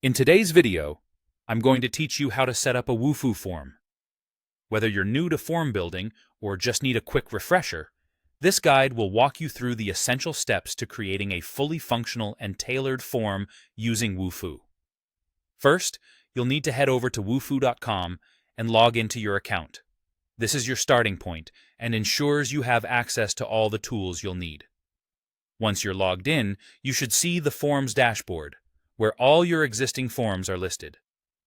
In today's video, I'm going to teach you how to set up a Wufoo form. Whether you're new to form building or just need a quick refresher, this guide will walk you through the essential steps to creating a fully functional and tailored form using Wufoo. First, you'll need to head over to wufoo.com and log into your account. This is your starting point and ensures you have access to all the tools you'll need. Once you're logged in, you should see the Forms dashboard, where all your existing forms are listed.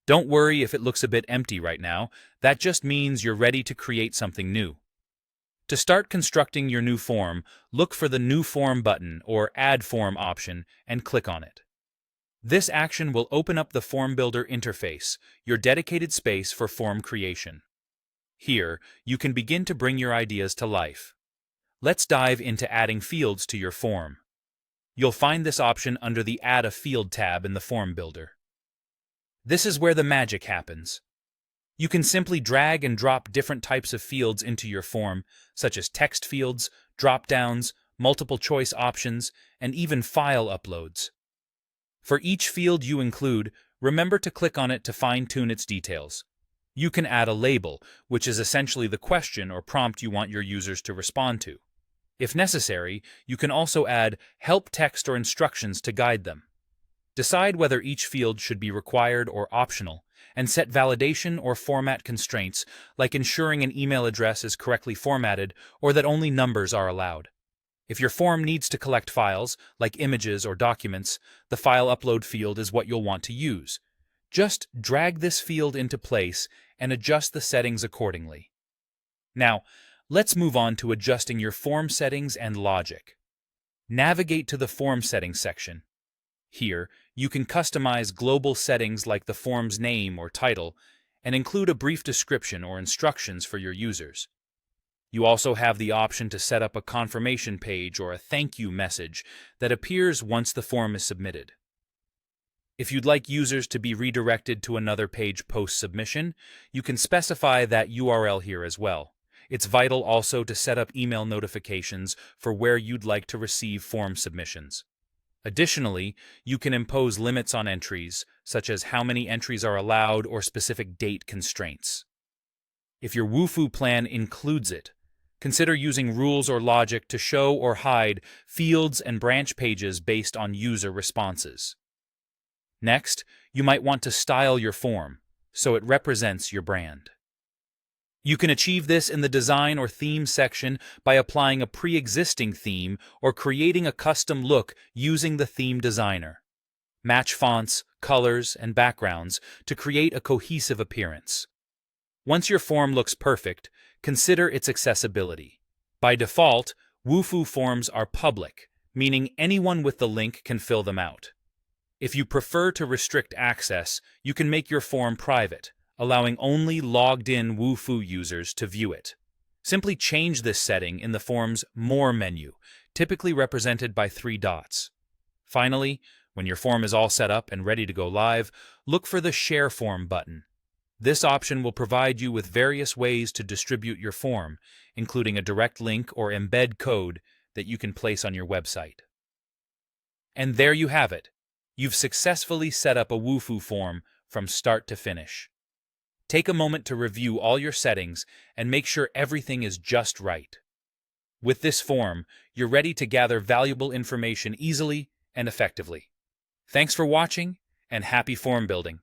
Don't worry if it looks a bit empty right now, that just means you're ready to create something new. To start constructing your new form, look for the New Form button or Add Form option and click on it. This action will open up the Form Builder interface, your dedicated space for form creation. Here, you can begin to bring your ideas to life. Let's dive into adding fields to your form. You'll find this option under the Add a Field tab in the Form Builder. This is where the magic happens. You can simply drag and drop different types of fields into your form, such as text fields, drop-downs, multiple choice options, and even file uploads. For each field you include, remember to click on it to fine-tune its details. You can add a label, which is essentially the question or prompt you want your users to respond to. If necessary, you can also add help text or instructions to guide them. Decide whether each field should be required or optional, and set validation or format constraints, like ensuring an email address is correctly formatted or that only numbers are allowed. If your form needs to collect files, like images or documents, the File Upload field is what you'll want to use. Just drag this field into place and adjust the settings accordingly. Now, let's move on to adjusting your form settings and logic. Navigate to the Form Settings section. Here, you can customize global settings like the form's name or title, and include a brief description or instructions for your users. You also have the option to set up a confirmation page or a thank you message that appears once the form is submitted. If you'd like users to be redirected to another page post-submission, you can specify that URL here as well. It's vital also to set up email notifications for where you'd like to receive form submissions. Additionally, you can impose limits on entries, such as how many entries are allowed or specific date constraints. If your Wufoo plan includes it, consider using rules or logic to show or hide fields and branch pages based on user responses. Next, you might want to style your form, so it represents your brand. You can achieve this in the Design or Theme section by applying a pre-existing theme or creating a custom look using the Theme Designer. Match fonts, colors, and backgrounds to create a cohesive appearance. Once your form looks perfect, consider its accessibility. By default, Wufoo forms are public, meaning anyone with the link can fill them out. If you prefer to restrict access, you can make your form private, allowing only logged-in Wufoo users to view it. Simply change this setting in the form's More menu, typically represented by 3 dots. Finally, when your form is all set up and ready to go live, look for the Share Form button. This option will provide you with various ways to distribute your form, including a direct link or embed code that you can place on your website. And there you have it. You've successfully set up a Wufoo form from start to finish. Take a moment to review all your settings and make sure everything is just right. With this form, you're ready to gather valuable information easily and effectively. Thanks for watching, and happy form building!